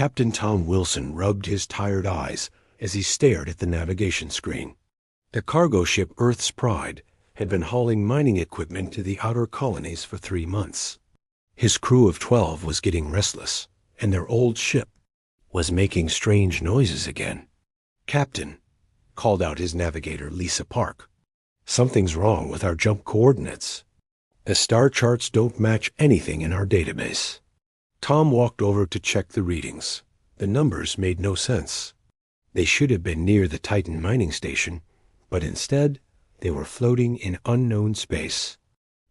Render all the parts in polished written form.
Captain Tom Wilson rubbed his tired eyes as he stared at the navigation screen. The cargo ship Earth's Pride had been hauling mining equipment to the outer colonies for 3 months. His crew of 12 was getting restless, and their old ship was making strange noises again. "Captain," called out his navigator, Lisa Park, "something's wrong with our jump coordinates. The star charts don't match anything in our database." Tom walked over to check the readings. The numbers made no sense. They should have been near the Titan mining station, but instead they were floating in unknown space.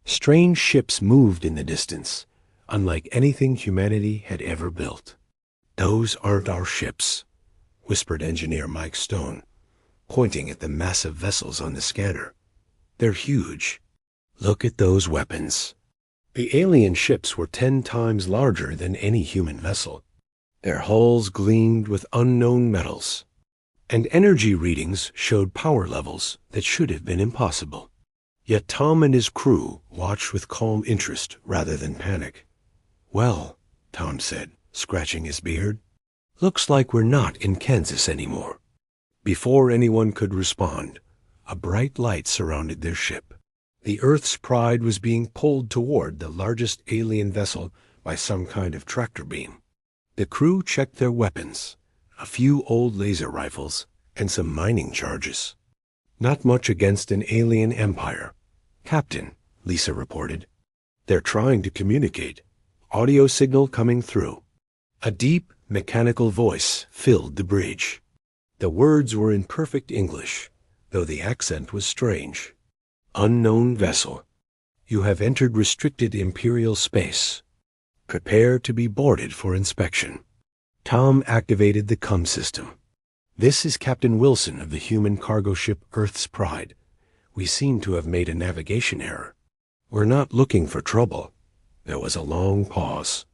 Strange ships moved in the distance, unlike anything humanity had ever built. "Those aren't our ships," whispered engineer Mike Stone, pointing at the massive vessels on the scanner. "They're huge. Look at those weapons." The alien ships were 10 times larger than any human vessel. Their hulls gleamed with unknown metals, and energy readings showed power levels that should have been impossible. Yet Tom and his crew watched with calm interest rather than panic. "Well," Tom said, scratching his beard, "looks like we're not in Kansas anymore." Before anyone could respond, a bright light surrounded their ship. The Earth's Pride was being pulled toward the largest alien vessel by some kind of tractor beam. The crew checked their weapons, a few old laser rifles, and some mining charges. "Not much against an alien empire, Captain," Lisa reported. "They're trying to communicate. Audio signal coming through." A deep, mechanical voice filled the bridge. The words were in perfect English, though the accent was strange. "Unknown vessel. You have entered restricted Imperial space. Prepare to be boarded for inspection." Tom activated the COM system. "This is Captain Wilson of the human cargo ship Earth's Pride. We seem to have made a navigation error. We're not looking for trouble." There was a long pause.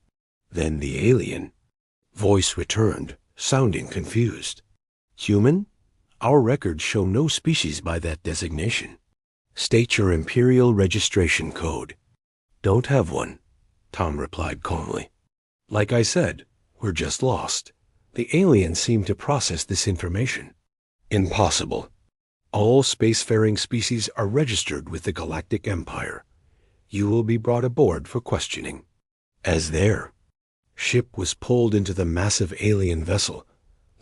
Then the alien voice returned, sounding confused. "Human? Our records show no species by that designation. State your Imperial registration code." "Don't have one," Tom replied calmly. "Like I said, we're just lost. The aliens seem to process this information." "Impossible. All spacefaring species are registered with the Galactic Empire. You will be brought aboard for questioning." As their ship was pulled into the massive alien vessel,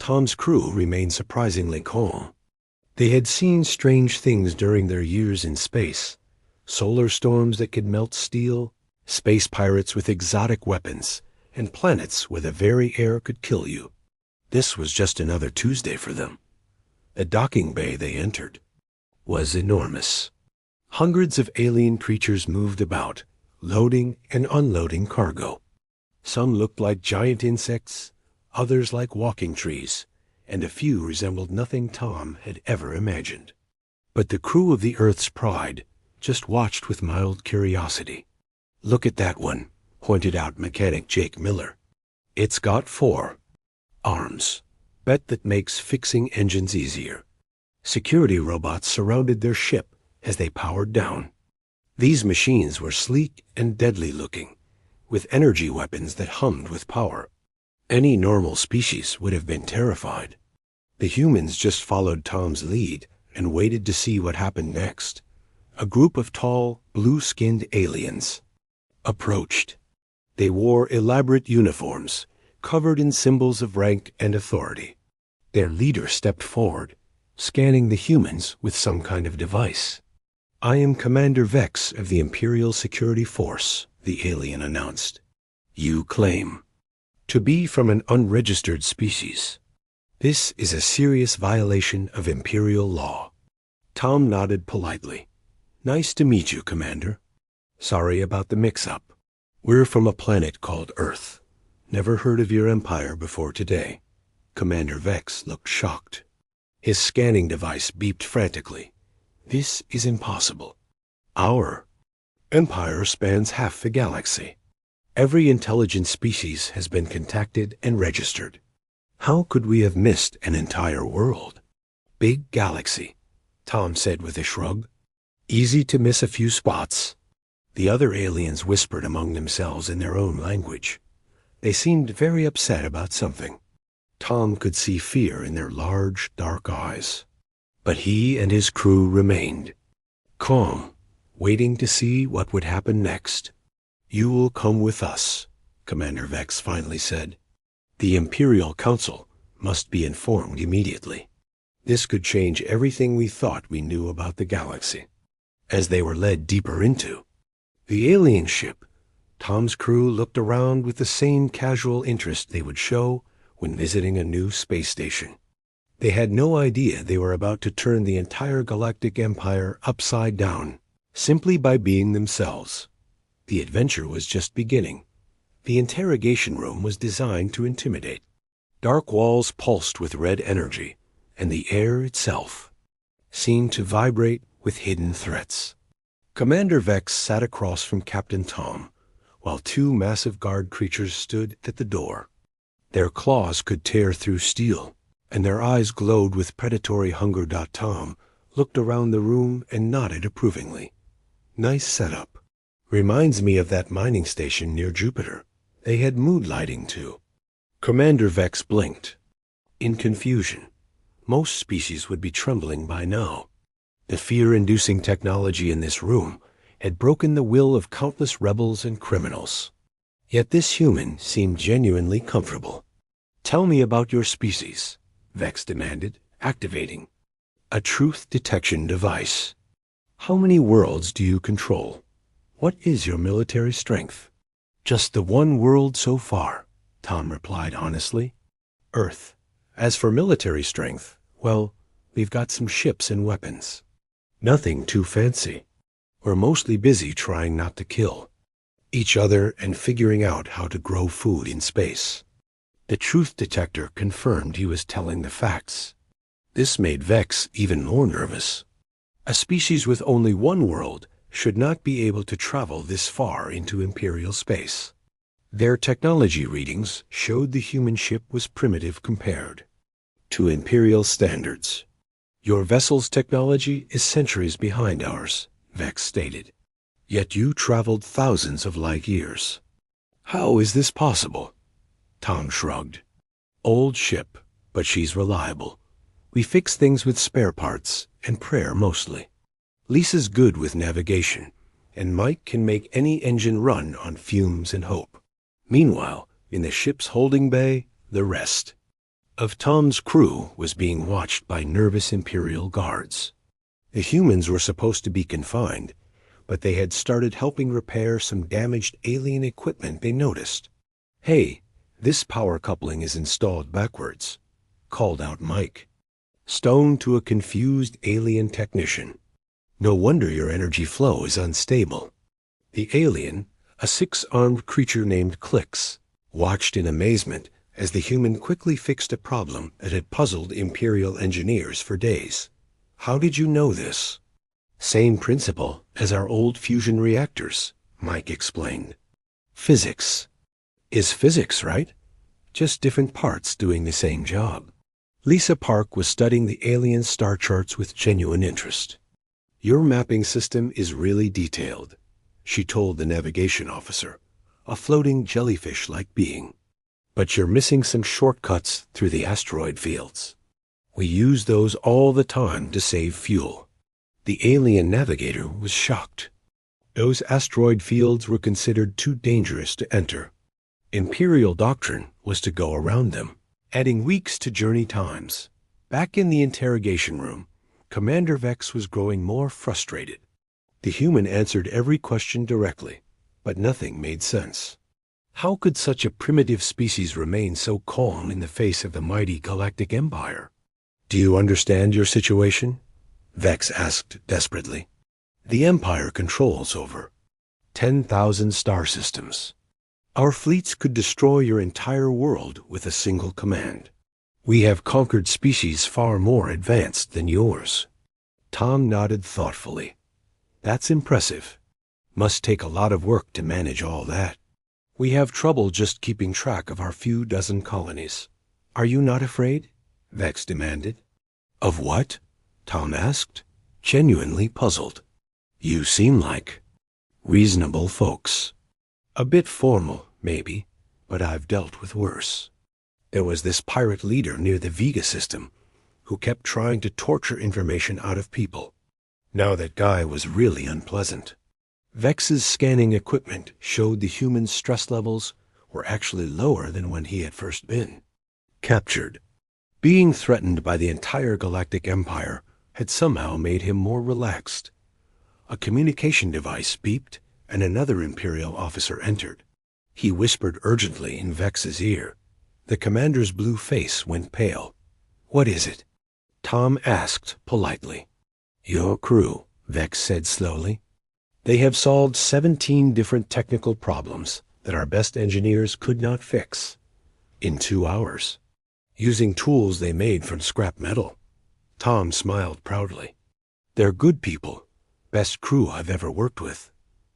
Tom's crew remained surprisingly calm. They had seen strange things during their years in space: solar storms that could melt steel, space pirates with exotic weapons, and planets where the very air could kill you. This was just another Tuesday for them. The docking bay they entered was enormous. Hundreds of alien creatures moved about, loading and unloading cargo. Some looked like giant insects, others like walking trees, and a few resembled nothing Tom had ever imagined. But the crew of the Earth's Pride just watched with mild curiosity. "Look at that one," pointed out mechanic Jake Miller. "It's got 4 arms. Bet that makes fixing engines easier." Security robots surrounded their ship as they powered down. These machines were sleek and deadly looking, with energy weapons that hummed with power. Any normal species would have been terrified. The humans just followed Tom's lead and waited to see what happened next. A group of tall, blue-skinned aliens approached. They wore elaborate uniforms, covered in symbols of rank and authority. Their leader stepped forward, scanning the humans with some kind of device. "I am Commander Vex of the Imperial Security Force," the alien announced. "You claim to be from an unregistered species. This is a serious violation of Imperial law." Tom nodded politely. "Nice to meet you, Commander. Sorry about the mix-up. We're from a planet called Earth. Never heard of your empire before today." Commander Vex looked shocked. His scanning device beeped frantically. "This is impossible. Our empire spans half the galaxy. Every intelligent species has been contacted and registered. How could we have missed an entire world?" "Big galaxy," Tom said with a shrug. "Easy to miss a few spots." The other aliens whispered among themselves in their own language. They seemed very upset about something. Tom could see fear in their large, dark eyes. But he and his crew remained calm, waiting to see what would happen next. "You will come with us," Commander Vex finally said. "The Imperial Council must be informed immediately. This could change everything we thought we knew about the galaxy." As they were led deeper into the alien ship, Tom's crew looked around with the same casual interest they would show when visiting a new space station. They had no idea they were about to turn the entire galactic empire upside down, simply by being themselves. The adventure was just beginning. The interrogation room was designed to intimidate. Dark walls pulsed with red energy, and the air itself seemed to vibrate with hidden threats. Commander Vex sat across from Captain Tom, while two massive guard creatures stood at the door. Their claws could tear through steel, and their eyes glowed with predatory hunger. Tom looked around the room and nodded approvingly. "Nice setup. Reminds me of that mining station near Jupiter. They had mood lighting, too." Commander Vex blinked. In confusion, most species would be trembling by now. The fear-inducing technology in this room had broken the will of countless rebels and criminals. Yet this human seemed genuinely comfortable. "Tell me about your species," Vex demanded, activating a truth detection device. "How many worlds do you control? What is your military strength?" "Just the one world so far," Tom replied honestly. "Earth. As for military strength, well, we've got some ships and weapons. Nothing too fancy. We're mostly busy trying not to kill each other and figuring out how to grow food in space." The truth detector confirmed he was telling the facts. This made Vex even more nervous. A species with only one world should not be able to travel this far into Imperial space. Their technology readings showed the human ship was primitive compared to Imperial standards. "Your vessel's technology is centuries behind ours," Vex stated. "Yet you traveled thousands of light years. How is this possible?" Tom shrugged. "Old ship, but she's reliable. We fix things with spare parts and prayer mostly. Lisa's good with navigation, and Mike can make any engine run on fumes and hope. Meanwhile, in the ship's holding bay, the rest of Tom's crew was being watched by nervous Imperial guards. The humans were supposed to be confined, but they had started helping repair some damaged alien equipment they noticed. "Hey, this power coupling is installed backwards," called out Mike, stone to a confused alien technician. "No wonder your energy flow is unstable." The alien, a six-armed creature named Clicks, watched in amazement as the human quickly fixed a problem that had puzzled Imperial engineers for days. "How did you know this?" "Same principle as our old fusion reactors," Mike explained. "Physics. Is physics, right? Just different parts doing the same job." Lisa Park was studying the alien star charts with genuine interest. "Your mapping system is really detailed," she told the navigation officer, a floating jellyfish-like being. "But you're missing some shortcuts through the asteroid fields. We use those all the time to save fuel." The alien navigator was shocked. Those asteroid fields were considered too dangerous to enter. Imperial doctrine was to go around them, adding weeks to journey times. Back in the interrogation room, Commander Vex was growing more frustrated. The human answered every question directly, but nothing made sense. How could such a primitive species remain so calm in the face of the mighty galactic empire? "Do you understand your situation?" Vex asked desperately. "The empire controls over 10,000 star systems. Our fleets could destroy your entire world with a single command. We have conquered species far more advanced than yours." Tom nodded thoughtfully. "That's impressive. Must take a lot of work to manage all that. We have trouble just keeping track of our few dozen colonies. Are you not afraid?" Vex demanded. "Of what?" Tom asked, genuinely puzzled. "You seem like reasonable folks." "A bit formal, maybe, but I've dealt with worse. There was this pirate leader near the Vega system who kept trying to torture information out of people. Now that guy was really unpleasant. Vex's scanning equipment showed the human stress levels were actually lower than when he had first been captured. Being threatened by the entire Galactic Empire had somehow made him more relaxed. A communication device beeped, and another Imperial officer entered. He whispered urgently in Vex's ear. The commander's blue face went pale. "What is it?" Tom asked politely. "Your crew," Vex said slowly. "They have solved 17 different technical problems that our best engineers could not fix in 2 hours, using tools they made from scrap metal." Tom smiled proudly. "They're good people, best crew I've ever worked with."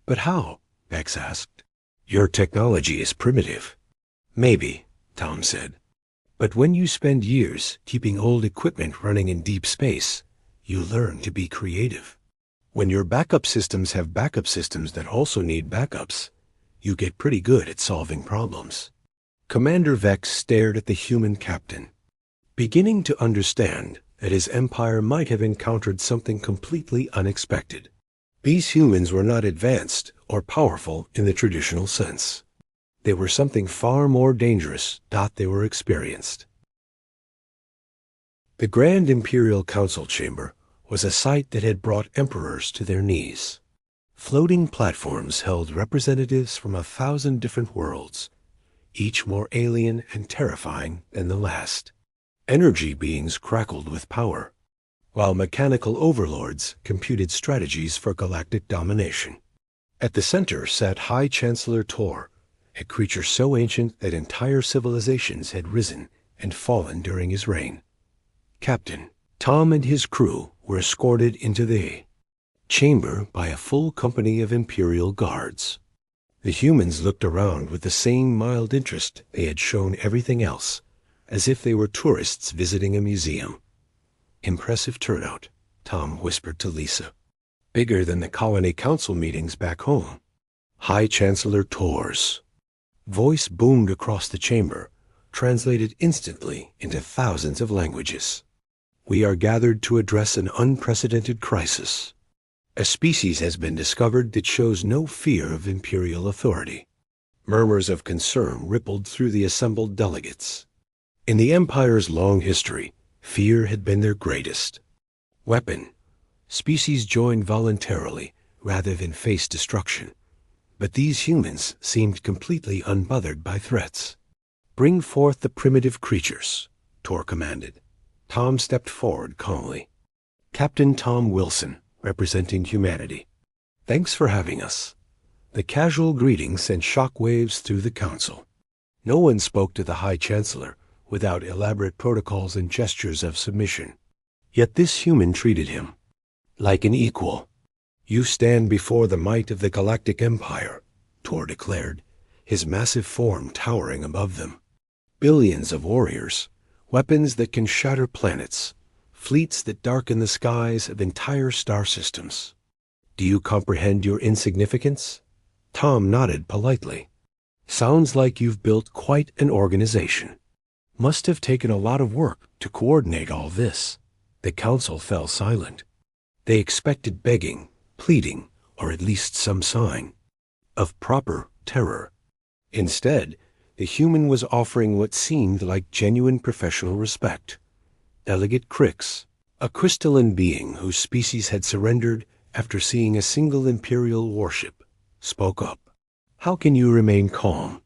"But how?" Vex asked. "Your technology is primitive." "Maybe," Tom said. "But when you spend years keeping old equipment running in deep space, you learn to be creative. When your backup systems have backup systems that also need backups, you get pretty good at solving problems." Commander Vex stared at the human captain, beginning to understand that his empire might have encountered something completely unexpected. These humans were not advanced or powerful in the traditional sense. They were something far more dangerous. They were experienced. The Grand Imperial Council Chamber was a sight that had brought emperors to their knees. Floating platforms held representatives from 1,000 different worlds, each more alien and terrifying than the last. Energy beings crackled with power, while mechanical overlords computed strategies for galactic domination. At the center sat High Chancellor Tor, a creature so ancient that entire civilizations had risen and fallen during his reign. Captain Tom and his crew were escorted into the chamber by a full company of Imperial guards. The humans looked around with the same mild interest they had shown everything else, as if they were tourists visiting a museum. "Impressive turnout," Tom whispered to Lisa. "Bigger than the colony council meetings back home." High Chancellor Tor's voice boomed across the chamber, translated instantly into thousands of languages. "We are gathered to address an unprecedented crisis. A species has been discovered that shows no fear of imperial authority." Murmurs of concern rippled through the assembled delegates. In the Empire's long history, fear had been their greatest weapon. Species joined voluntarily rather than face destruction. But these humans seemed completely unbothered by threats. "Bring forth the primitive creatures," Tor commanded. Tom stepped forward calmly. "Captain Tom Wilson, representing humanity. Thanks for having us." The casual greeting sent shock waves through the council. No one spoke to the High Chancellor without elaborate protocols and gestures of submission. Yet this human treated him like an equal. "You stand before the might of the Galactic Empire," Tor declared, his massive form towering above them. "Billions of warriors, weapons that can shatter planets, fleets that darken the skies of entire star systems. Do you comprehend your insignificance?" Tom nodded politely. "Sounds like you've built quite an organization. Must have taken a lot of work to coordinate all this." The council fell silent. They expected begging, pleading, or at least some sign of proper terror. Instead, the human was offering what seemed like genuine professional respect. Delegate Crix, a crystalline being whose species had surrendered after seeing a single Imperial warship, spoke up. "How can you remain calm?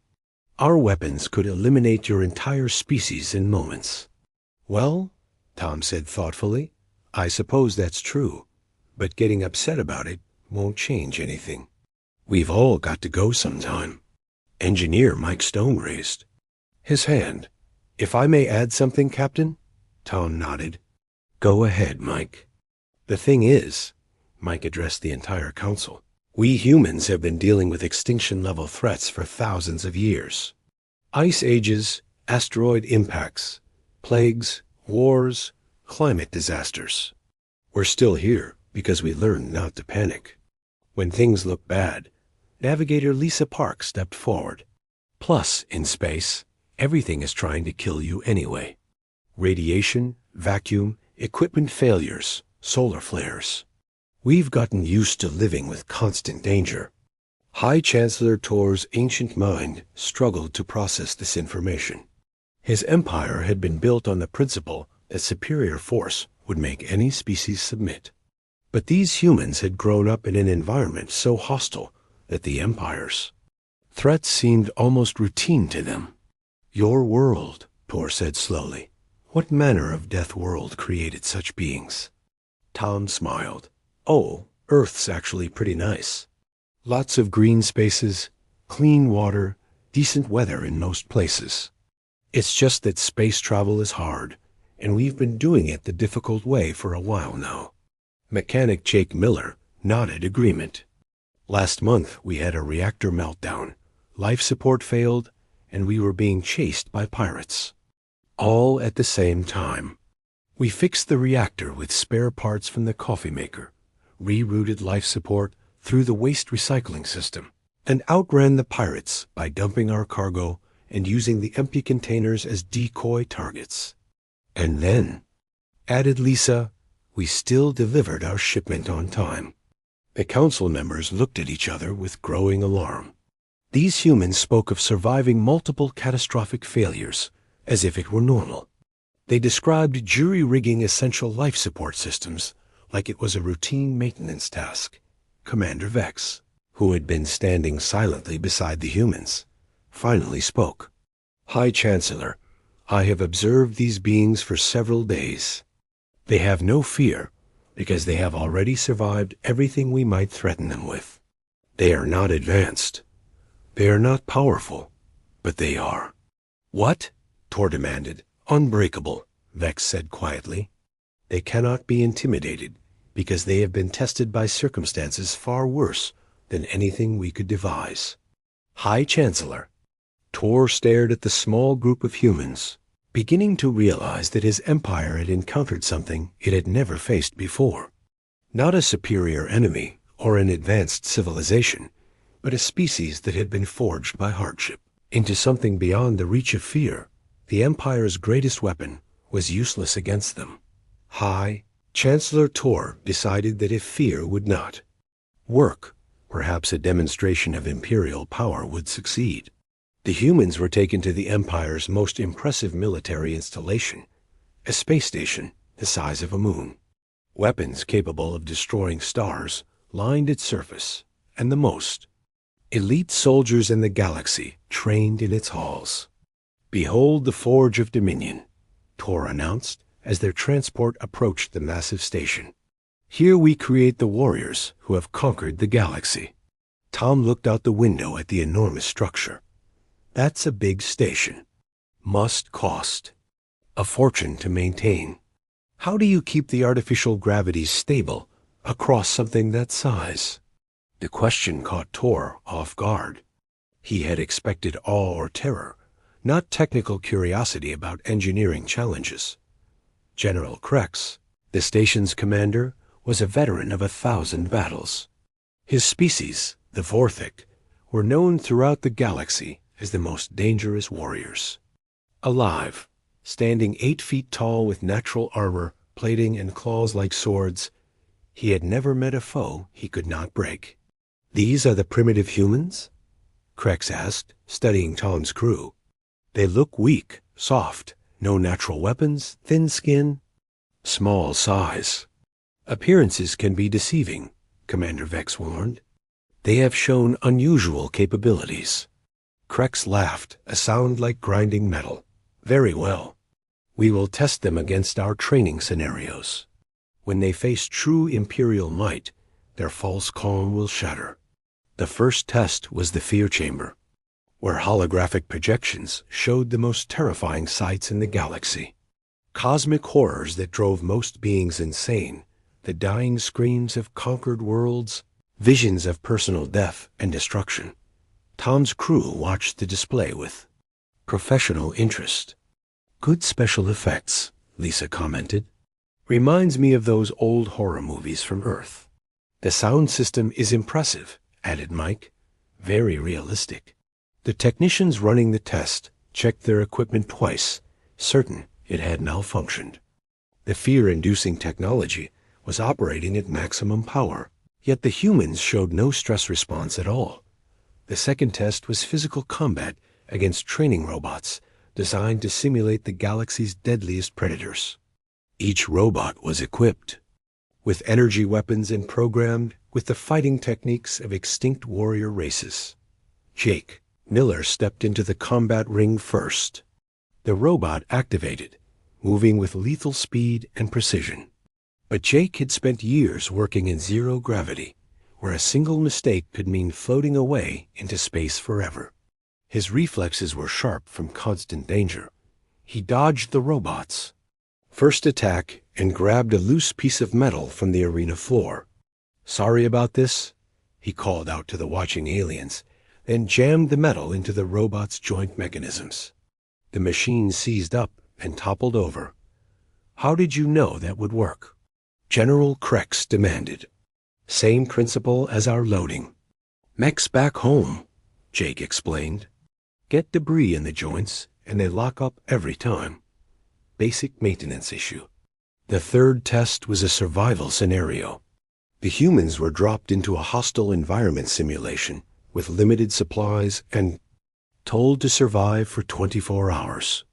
Our weapons could eliminate your entire species in moments." "Well," Tom said thoughtfully, "I suppose that's true, but getting upset about it won't change anything. We've all got to go sometime." Engineer Mike Stone raised his hand. "If I may add something, Captain?" Tom nodded. "Go ahead, Mike." "The thing is," Mike addressed the entire council, "we humans have been dealing with extinction-level threats for thousands of years. Ice ages, asteroid impacts, plagues, wars, climate disasters. We're still here because we learned not to panic. When things look bad, Navigator Lisa Park stepped forward. Plus, in space, everything is trying to kill you anyway. Radiation, vacuum, equipment failures, solar flares. We've gotten used to living with constant danger. High Chancellor Tor's ancient mind struggled to process this information. His empire had been built on the principle that superior force would make any species submit. But these humans had grown up in an environment so hostile that the empire's threats seemed almost routine to them. Your world, Tor said slowly. What manner of Deathworld created such beings? Tom smiled. Oh, Earth's actually pretty nice. Lots of green spaces, clean water, decent weather in most places. It's just that space travel is hard, and we've been doing it the difficult way for a while now. Mechanic Jake Miller nodded agreement. Last month we had a reactor meltdown. Life support failed, and we were being chased by pirates. All at the same time. We fixed the reactor with spare parts from the coffee maker, rerouted life support through the waste recycling system, and outran the pirates by dumping our cargo and using the empty containers as decoy targets. And then, added Lisa, we still delivered our shipment on time. The council members looked at each other with growing alarm. These humans spoke of surviving multiple catastrophic failures as if it were normal. They described jury-rigging essential life support systems like it was a routine maintenance task. Commander Vex, who had been standing silently beside the humans, finally spoke. High Chancellor, I have observed these beings for several days. They have no fear because they have already survived everything we might threaten them with. They are not advanced. They are not powerful, but they are. What? Tor demanded. Unbreakable, Vex said quietly. They cannot be intimidated because they have been tested by circumstances far worse than anything we could devise. High Chancellor. Tor stared at the small group of humans, beginning to realize that his empire had encountered something it had never faced before. Not a superior enemy or an advanced civilization, but a species that had been forged by hardship into something beyond the reach of fear. The Empire's greatest weapon was useless against them. High Chancellor Tor decided that if fear would not work, perhaps a demonstration of imperial power would succeed. The humans were taken to the Empire's most impressive military installation, a space station the size of a moon. Weapons capable of destroying stars lined its surface, and the most elite soldiers in the galaxy trained in its halls. Behold the Forge of Dominion, Tor announced as their transport approached the massive station. Here we create the warriors who have conquered the galaxy. Tom looked out the window at the enormous structure. That's a big station. Must cost a fortune to maintain. How do you keep the artificial gravity stable across something that size? The question caught Tor off guard. He had expected awe or terror, not technical curiosity about engineering challenges. General Krex, the station's commander, was a veteran of 1,000 battles. His species, the Vorthic, were known throughout the galaxy as the most dangerous warriors. Alive, standing 8 feet tall with natural armor, plating, and claws like swords, he had never met a foe he could not break. These are the primitive humans? Krex asked, studying Tom's crew. They look weak, soft, no natural weapons, thin skin, small size. Appearances can be deceiving, Commander Vex warned. They have shown unusual capabilities. Krex laughed, a sound like grinding metal. Very well. We will test them against our training scenarios. When they face true Imperial might, their false calm will shatter. The first test was the Fear Chamber, where holographic projections showed the most terrifying sights in the galaxy. Cosmic horrors that drove most beings insane, the dying screams of conquered worlds, visions of personal death and destruction. Tom's crew watched the display with professional interest. Good special effects, Lisa commented. Reminds me of those old horror movies from Earth. The sound system is impressive, added Mike. Very realistic. The technicians running the test checked their equipment twice, certain it had malfunctioned. The fear-inducing technology was operating at maximum power, yet the humans showed no stress response at all. The second test was physical combat against training robots designed to simulate the galaxy's deadliest predators. Each robot was equipped with energy weapons and programmed with the fighting techniques of extinct warrior races. Jake Miller stepped into the combat ring first. The robot activated, moving with lethal speed and precision. But Jake had spent years working in zero gravity, where a single mistake could mean floating away into space forever. His reflexes were sharp from constant danger. He dodged the robots' first attack and grabbed a loose piece of metal from the arena floor. "Sorry about this," he called out to the watching aliens, then jammed the metal into the robot's joint mechanisms. The machine seized up and toppled over. "How did you know that would work?" General Krex demanded. "Same principle as our loading. Mechs back home," Jake explained. "Get debris in the joints and they lock up every time. Basic maintenance issue." The third test was a survival scenario. The humans were dropped into a hostile environment simulation with limited supplies and told to survive for 24 hours.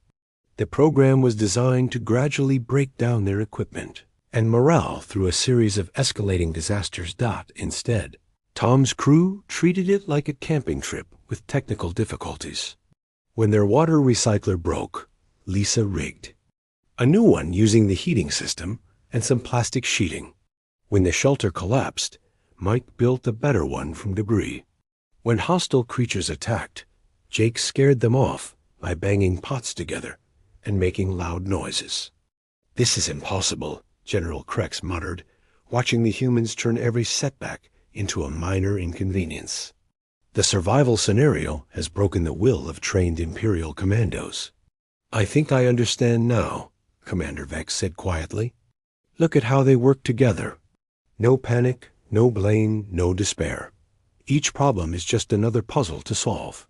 The program was designed to gradually break down their equipment and morale through a series of escalating disasters. Instead, Tom's crew treated it like a camping trip with technical difficulties. When their water recycler broke, Lisa rigged a new one using the heating system and some plastic sheeting. When the shelter collapsed, Mike built a better one from debris. When hostile creatures attacked, Jake scared them off by banging pots together and making loud noises. "This is impossible," General Krex muttered, watching the humans turn every setback into a minor inconvenience. "The survival scenario has broken the will of trained Imperial commandos." "I think I understand now," Commander Vex said quietly. "Look at how they work together. No panic, no blame, no despair. Each problem is just another puzzle to solve."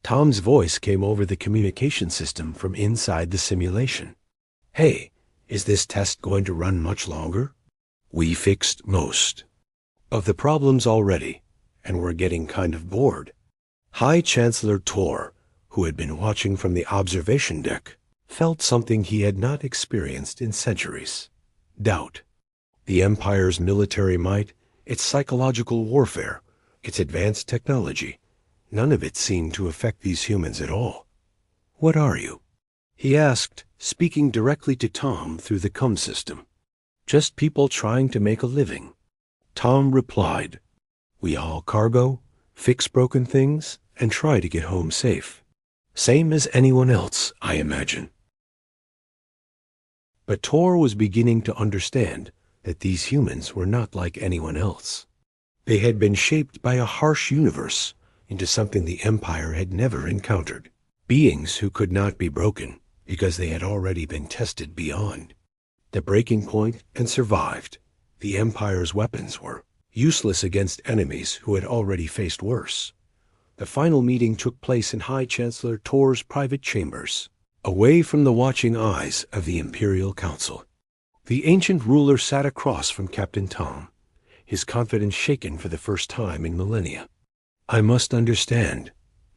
Tom's voice came over the communication system from inside the simulation. "Hey, is this test going to run much longer?" "We fixed most of the problems already, and we're getting kind of bored." High Chancellor Tor, who had been watching from the observation deck, felt something he had not experienced in centuries: doubt. The Empire's military might, its psychological warfare, its advanced technology, none of it seemed to affect these humans at all. "What are you?" he asked, speaking directly to Tom through the comm system. "Just people trying to make a living." Tom replied, "We haul cargo, fix broken things, and try to get home safe. Same as anyone else, I imagine." But Tor was beginning to understand that these humans were not like anyone else. They had been shaped by a harsh universe into something the Empire had never encountered. Beings who could not be broken because they had already been tested beyond the breaking point and survived. The Empire's weapons were useless against enemies who had already faced worse. The final meeting took place in High Chancellor Tor's private chambers, away from the watching eyes of the Imperial Council. The ancient ruler sat across from Captain Tom, his confidence shaken for the first time in millennia. "I must understand,"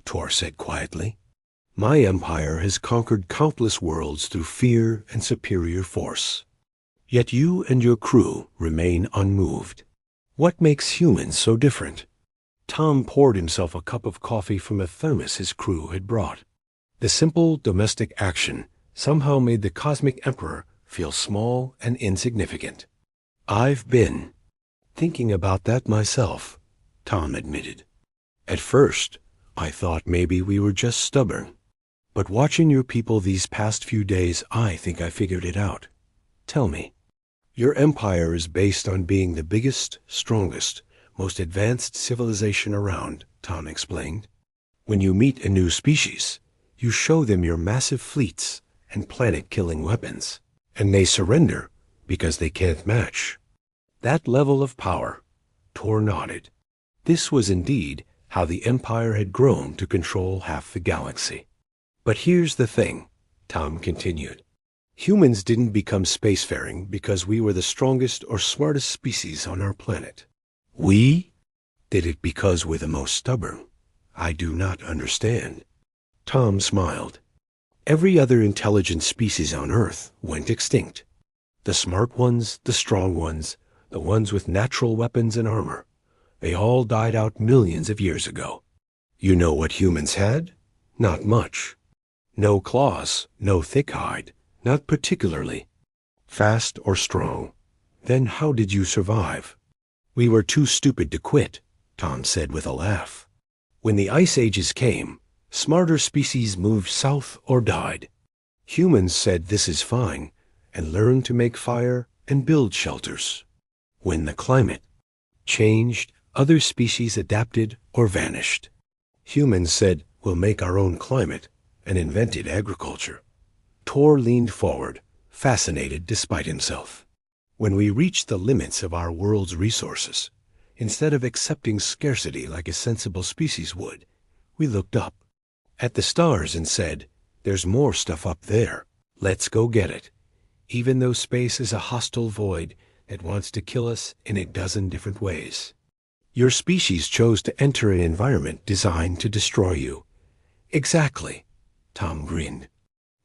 Tor said quietly. "My empire has conquered countless worlds through fear and superior force. Yet you and your crew remain unmoved. What makes humans so different?" Tom poured himself a cup of coffee from a thermos his crew had brought. The simple domestic action somehow made the Cosmic Emperor feel small and insignificant. "I've been thinking about that myself," Tom admitted. "At first, I thought maybe we were just stubborn. But watching your people these past few days, I think I figured it out. Tell me." "Your empire is based on being the biggest, strongest, most advanced civilization around," Tom explained. "When you meet a new species, you show them your massive fleets and planet-killing weapons, and they surrender because they can't match that level of power." Tor nodded. This was indeed how the Empire had grown to control half the galaxy. But here's the thing, Tom continued. Humans didn't become spacefaring because we were the strongest or smartest species on our planet. We did it because we're the most stubborn. I do not understand. Tom smiled. Every other intelligent species on Earth went extinct. The smart ones, the strong ones, the ones with natural weapons and armor. They all died out millions of years ago. You know what humans had? Not much. No claws, no thick hide, not particularly fast or strong. Then how did you survive? We were too stupid to quit, Tom said with a laugh. When the ice ages came, smarter species moved south or died. Humans said this is fine and learned to make fire and build shelters. When the climate changed, other species adapted or vanished. Humans said, we'll make our own climate, and invented agriculture. Tor leaned forward, fascinated despite himself. When we reached the limits of our world's resources, instead of accepting scarcity like a sensible species would, we looked up at the stars and said, there's more stuff up there. Let's go get it. Even though space is a hostile void that wants to kill us in a dozen different ways. Your species chose to enter an environment designed to destroy you. Exactly, Tom grinned.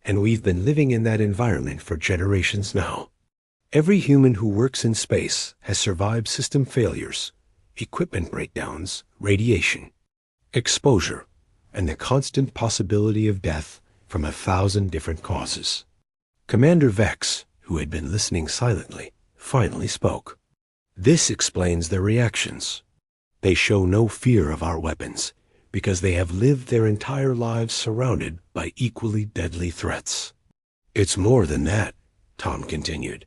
And we've been living in that environment for generations now. Every human who works in space has survived system failures, equipment breakdowns, radiation, exposure, and the constant possibility of death from 1,000 different causes. Commander Vex, who had been listening silently, finally spoke. This explains their reactions. They show no fear of our weapons because they have lived their entire lives surrounded by equally deadly threats. It's more than that, Tom continued.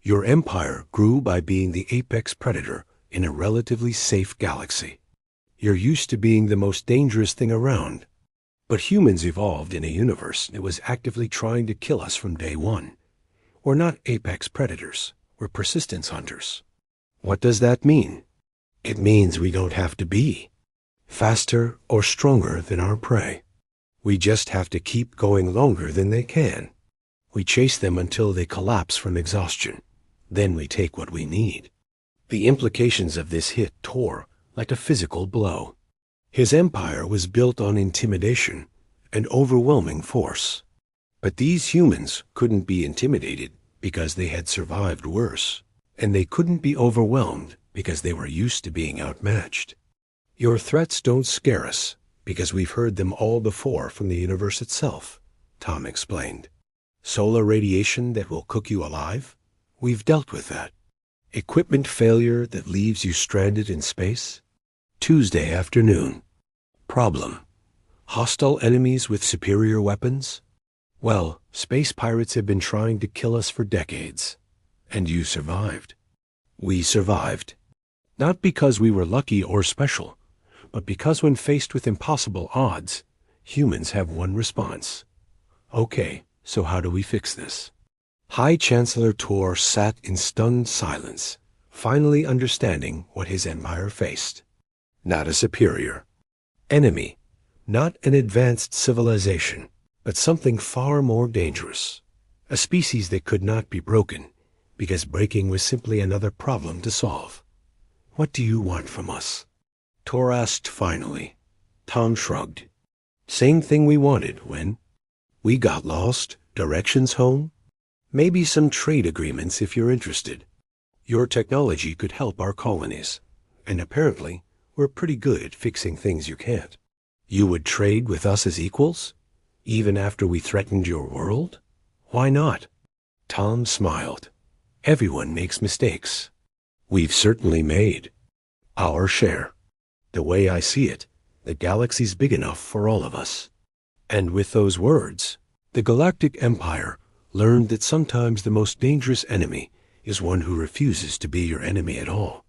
Your empire grew by being the apex predator in a relatively safe galaxy. You're used to being the most dangerous thing around. But humans evolved in a universe that was actively trying to kill us from day one. We're not apex predators. We're persistence hunters. What does that mean? It means we don't have to be faster or stronger than our prey. We just have to keep going longer than they can. We chase them until they collapse from exhaustion. Then we take what we need. The implications of this hit Tor like a physical blow. His empire was built on intimidation and overwhelming force. But these humans couldn't be intimidated because they had survived worse, and they couldn't be overwhelmed because they were used to being outmatched. Your threats don't scare us because we've heard them all before from the universe itself, Tom explained. Solar radiation that will cook you alive? We've dealt with that. Equipment failure that leaves you stranded in space? Tuesday afternoon. Problem. Hostile enemies with superior weapons? Well, space pirates have been trying to kill us for decades. And you survived. We survived. Not because we were lucky or special, but because when faced with impossible odds, humans have one response. Okay, so how do we fix this? High Chancellor Tor sat in stunned silence, finally understanding what his empire faced. Not a superior enemy, not an advanced civilization, but something far more dangerous. A species that could not be broken, because breaking was simply another problem to solve. What do you want from us? Tor asked finally. Tom shrugged. Same thing we wanted when we got lost, directions home. Maybe some trade agreements if you're interested. Your technology could help our colonies, and apparently we're pretty good at fixing things you can't. You would trade with us as equals, even after we threatened your world? Why not? Tom smiled. Everyone makes mistakes. We've certainly made our share. The way I see it, the galaxy's big enough for all of us. And with those words, the Galactic Empire learned that sometimes the most dangerous enemy is one who refuses to be your enemy at all.